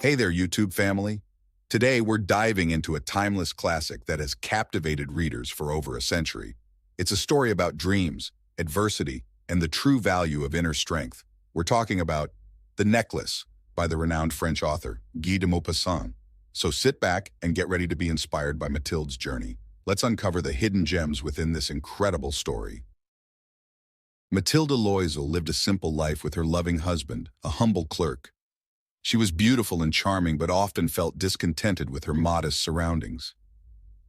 Hey there, YouTube family. Today, we're diving into a timeless classic that has captivated readers for over a century. It's a story about dreams, adversity, and the true value of inner strength. We're talking about The Necklace by the renowned French author Guy de Maupassant. So sit back and get ready to be inspired by Mathilde's journey. Let's uncover the hidden gems within this incredible story. Mathilde Loisel lived a simple life with her loving husband, a humble clerk. She was beautiful and charming, but often felt discontented with her modest surroundings.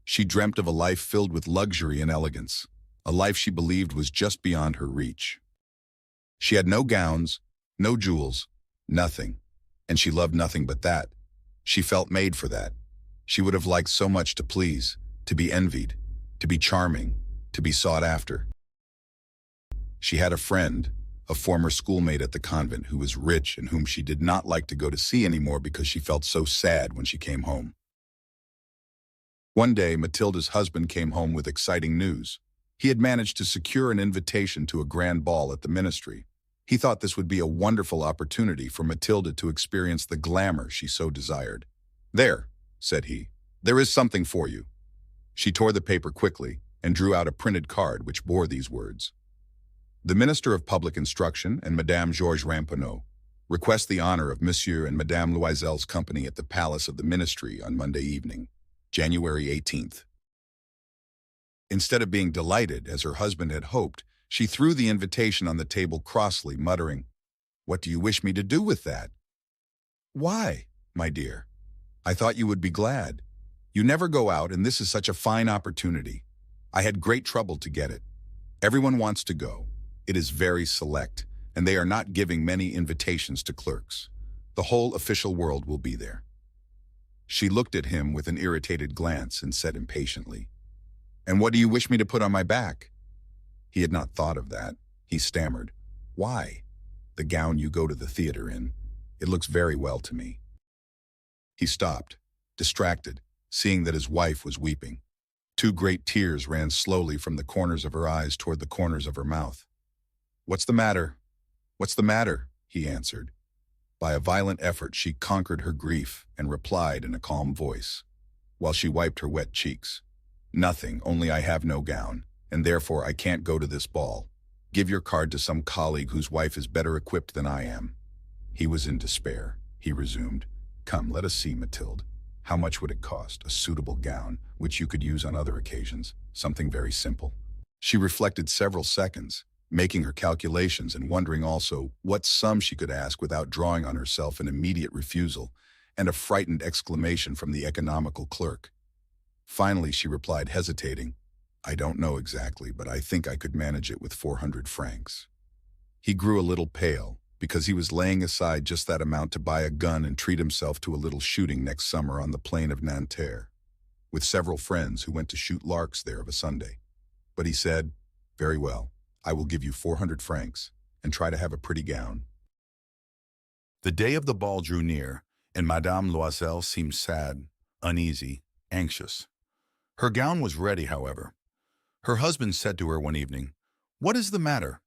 She dreamt of a life filled with luxury and elegance, a life she believed was just beyond her reach. She had no gowns, no jewels, nothing, and she loved nothing but that. She felt made for that. She would have liked so much to please, to be envied, to be charming, to be sought after. She had a friend, a former schoolmate at the convent who was rich and whom she did not like to go to see anymore because she felt so sad when she came home. One day, Mathilde's husband came home with exciting news. He had managed to secure an invitation to a grand ball at the ministry. He thought this would be a wonderful opportunity for Mathilde to experience the glamour she so desired. "There," said he, "there is something for you." She tore the paper quickly and drew out a printed card which bore these words: "The Minister of Public Instruction and Madame Georges Ramponneau request the honor of Monsieur and Madame Loisel's company at the Palace of the Ministry on Monday evening, January 18th. Instead of being delighted, as her husband had hoped, she threw the invitation on the table crossly, muttering, "What do you wish me to do with that?" "Why, my dear? I thought you would be glad. You never go out, and this is such a fine opportunity. I had great trouble to get it. Everyone wants to go. It is very select, and they are not giving many invitations to clerks. The whole official world will be there." She looked at him with an irritated glance and said impatiently, "And what do you wish me to put on my back?" He had not thought of that. He stammered, "Why? The gown you go to the theater in. It looks very well to me." He stopped, distracted, seeing that his wife was weeping. Two great tears ran slowly from the corners of her eyes toward the corners of her mouth. "What's the matter? What's the matter?" he answered. By a violent effort, she conquered her grief and replied in a calm voice, while she wiped her wet cheeks, "Nothing, only I have no gown, and therefore I can't go to this ball. Give your card to some colleague whose wife is better equipped than I am." He was in despair. He resumed, "Come, let us see, Mathilde. How much would it cost? A suitable gown, which you could use on other occasions, something very simple." She reflected several seconds, making her calculations and wondering also what sum she could ask without drawing on herself an immediate refusal and a frightened exclamation from the economical clerk. Finally, she replied, hesitating, "I don't know exactly, but I think I could manage it with 400 francs. He grew a little pale, because he was laying aside just that amount to buy a gun and treat himself to a little shooting next summer on the plain of Nanterre, with several friends who went to shoot larks there of a Sunday. But he said, "Very well, I will give you 400 francs, and try to have a pretty gown." The day of the ball drew near, and Madame Loisel seemed sad, uneasy, anxious. Her gown was ready, however. Her husband said to her one evening, "What is the matter?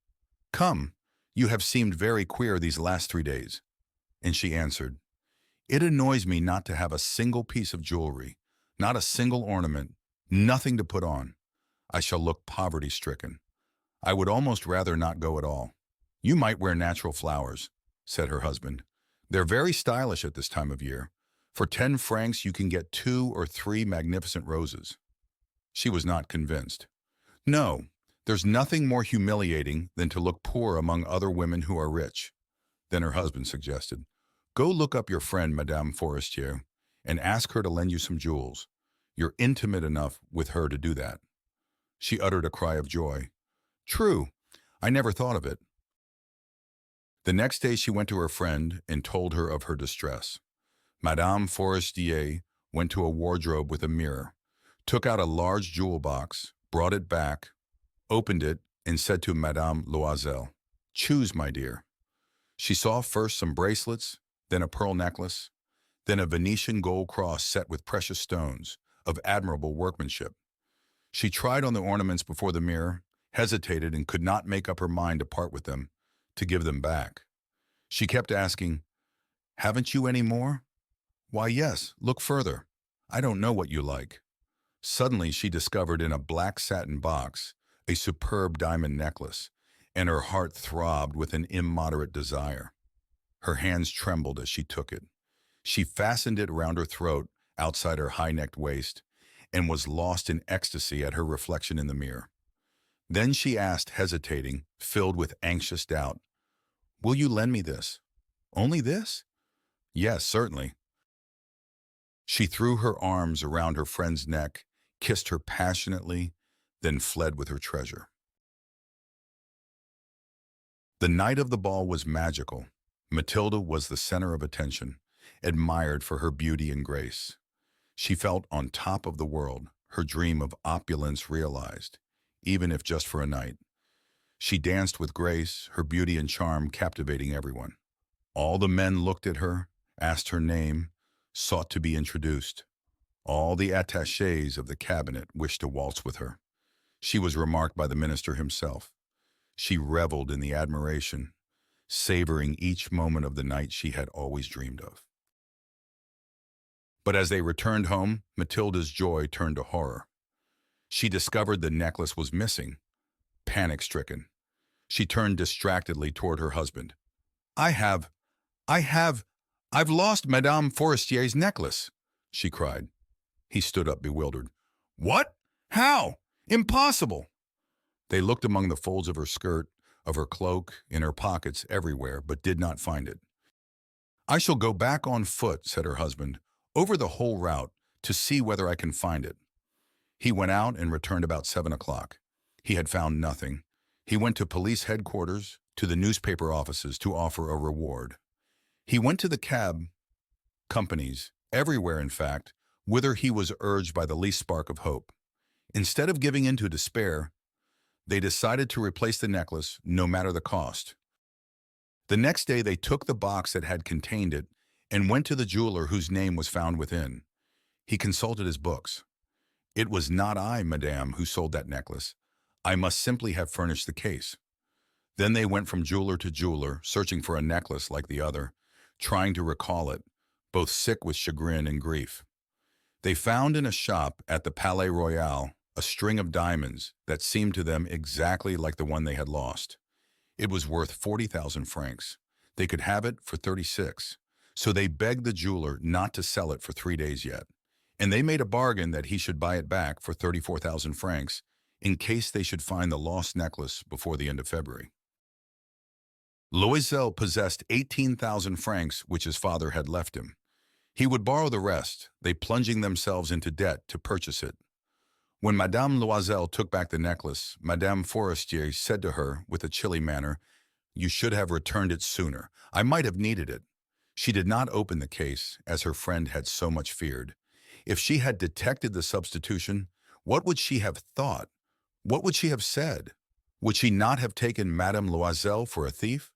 Come, you have seemed very queer these last 3 days." And she answered, "It annoys me not to have a single piece of jewelry, not a single ornament, nothing to put on. I shall look poverty-stricken. I would almost rather not go at all." "You might wear natural flowers," said her husband. "They're very stylish at this time of year. For 10 francs you can get 2 or 3 magnificent roses." She was not convinced. "No, there's nothing more humiliating than to look poor among other women who are rich." Then her husband suggested, "Go look up your friend Madame Forestier and ask her to lend you some jewels. You're intimate enough with her to do that." She uttered a cry of joy. "True, I never thought of it." The next day she went to her friend and told her of her distress. Madame Forestier went to a wardrobe with a mirror, took out a large jewel box, brought it back, opened it, and said to Madame Loisel, "Choose, my dear." She saw first some bracelets, then a pearl necklace, then a Venetian gold cross set with precious stones of admirable workmanship. She tried on the ornaments before the mirror, hesitated and could not make up her mind to part with them, to give them back. She kept asking, "Haven't you any more?" Why, yes, look further. I don't know what you like. Suddenly, she discovered in a black satin box a superb diamond necklace, and her heart throbbed with an immoderate desire. Her hands trembled as she took it. She fastened it around her throat, outside her high-necked waist, and was lost in ecstasy at her reflection in the mirror. Then she asked, hesitating, filled with anxious doubt, "Will you lend me this? Only this?" "Yes, certainly." She threw her arms around her friend's neck, kissed her passionately, then fled with her treasure. The night of the ball was magical. Matilda was the center of attention, admired for her beauty and grace. She felt on top of the world, her dream of opulence realized, even if just for a night. She danced with grace, her beauty and charm captivating everyone. All the men looked at her, asked her name, sought to be introduced. All the attachés of the cabinet wished to waltz with her. She was remarked by the minister himself. She reveled in the admiration, savoring each moment of the night she had always dreamed of. But as they returned home, Matilda's joy turned to horror. She discovered the necklace was missing. Panic-stricken, she turned distractedly toward her husband. I have, I've lost Madame Forestier's necklace," she cried. He stood up bewildered. "What? How? Impossible!" They looked among the folds of her skirt, of her cloak, in her pockets, everywhere, but did not find it. "I shall go back on foot," said her husband, "over the whole route, to see whether I can find it." He went out and returned about 7 o'clock. He had found nothing. He went to police headquarters, to the newspaper offices to offer a reward. He went to the cab companies, everywhere in fact, whither he was urged by the least spark of hope. Instead of giving in to despair, they decided to replace the necklace, no matter the cost. The next day they took the box that had contained it and went to the jeweler whose name was found within. He consulted his books. "It was not I, madame, who sold that necklace. I must simply have furnished the case." Then they went from jeweler to jeweler, searching for a necklace like the other, trying to recall it, both sick with chagrin and grief. They found in a shop at the Palais Royal a string of diamonds that seemed to them exactly like the one they had lost. It was worth 40,000 francs. They could have it for 36. So they begged the jeweler not to sell it for 3 days yet. And they made a bargain that he should buy it back for 34,000 francs in case they should find the lost necklace before the end of February. Loisel possessed 18,000 francs which his father had left him. He would borrow the rest, they plunging themselves into debt to purchase it. When Madame Loisel took back the necklace, Madame Forestier said to her with a chilly manner, "You should have returned it sooner. I might have needed it." She did not open the case, as her friend had so much feared. If she had detected the substitution, what would she have thought? What would she have said? Would she not have taken Madame Loisel for a thief?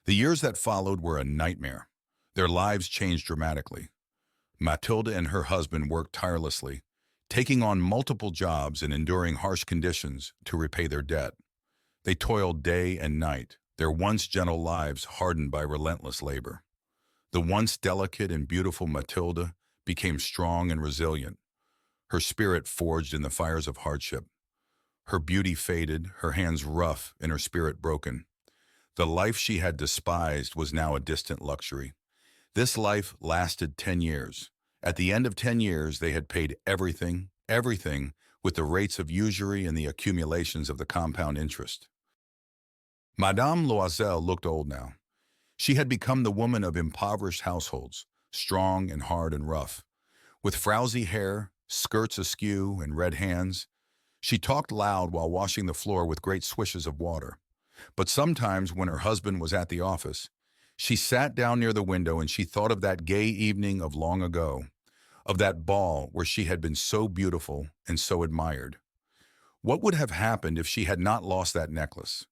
The years that followed were a nightmare. Their lives changed dramatically. Mathilde and her husband worked tirelessly, taking on multiple jobs and enduring harsh conditions to repay their debt. They toiled day and night, their once gentle lives hardened by relentless labor. The once delicate and beautiful Mathilde became strong and resilient, her spirit forged in the fires of hardship. Her beauty faded, her hands rough, and her spirit broken. The life she had despised was now a distant luxury. This life lasted 10 years. At the end of 10 years, they had paid everything, with the rates of usury and the accumulations of the compound interest. Madame Loisel looked old now. She had become the woman of impoverished households, strong and hard and rough. With frowsy hair, skirts askew, and red hands, she talked loud while washing the floor with great swishes of water. But sometimes, when her husband was at the office, she sat down near the window and she thought of that gay evening of long ago, of that ball where she had been so beautiful and so admired. What would have happened if she had not lost that necklace?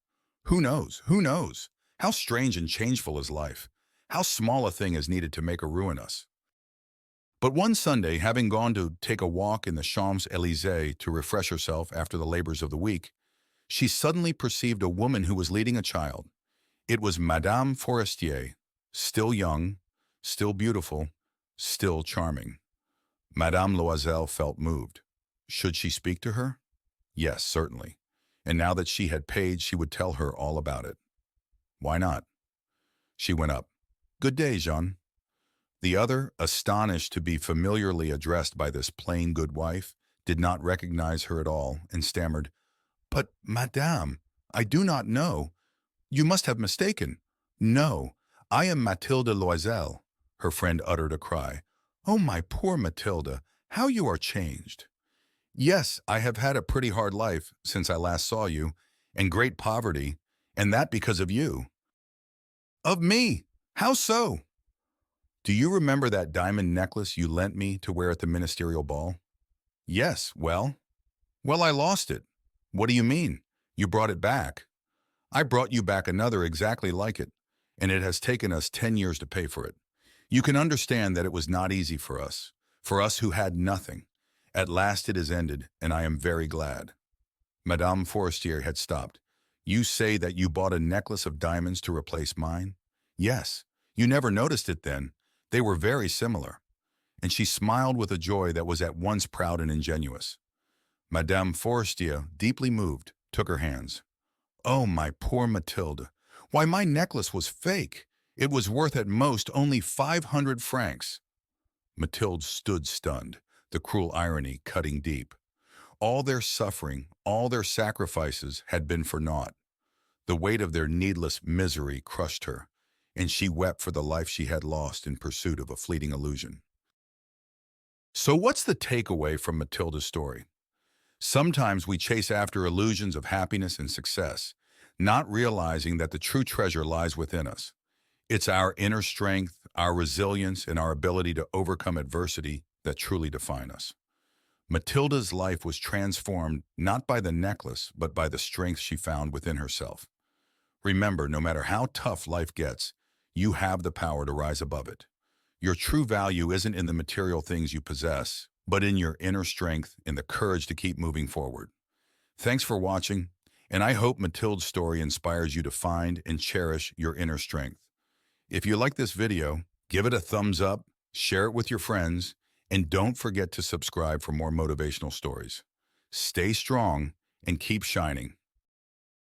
Who knows? Who knows? How strange and changeful is life. How small a thing is needed to make or ruin us. But one Sunday, having gone to take a walk in the Champs-Élysées to refresh herself after the labors of the week, she suddenly perceived a woman who was leading a child. It was Madame Forestier, still young, still beautiful, still charming. Madame Loisel felt moved. Should she speak to her? Yes, certainly. And now that she had paid, she would tell her all about it. Why not? She went up. Good day, Jean. The other, astonished to be familiarly addressed by this plain good wife, did not recognize her at all and stammered, But, Madame, I do not know. You must have mistaken. No, I am Mathilde Loisel. Her friend uttered a cry. Oh, my poor Mathilde, how you are changed. Yes, I have had a pretty hard life since I last saw you, and great poverty, and that because of you. Of me? How so? Do you remember that diamond necklace you lent me to wear at the ministerial ball? Yes, well, I lost it. What do you mean? You brought it back. I brought you back another exactly like it, and it has taken us 10 years to pay for it. You can understand that it was not easy for us who had nothing. At last it is ended, and I am very glad. Madame Forestier had stopped. You say that you bought a necklace of diamonds to replace mine? Yes. You never noticed it then. They were very similar. And she smiled with a joy that was at once proud and ingenuous. Madame Forestier, deeply moved, took her hands. Oh, my poor Mathilde. Why, my necklace was fake. It was worth at most only 500 francs. Mathilde stood stunned, the cruel irony cutting deep. All their suffering, all their sacrifices had been for naught. The weight of their needless misery crushed her, and she wept for the life she had lost in pursuit of a fleeting illusion. So what's the takeaway from Mathilde's story? Sometimes we chase after illusions of happiness and success, not realizing that the true treasure lies within us. It's our inner strength, our resilience, and our ability to overcome adversity that truly define us. Mathilde's life was transformed not by the necklace, but by the strength she found within herself. Remember, no matter how tough life gets, you have the power to rise above it. Your true value isn't in the material things you possess, but in your inner strength and the courage to keep moving forward. Thanks for watching, and I hope Mathilde's story inspires you to find and cherish your inner strength. If you like this video, give it a thumbs up, share it with your friends, and don't forget to subscribe for more motivational stories. Stay strong and keep shining.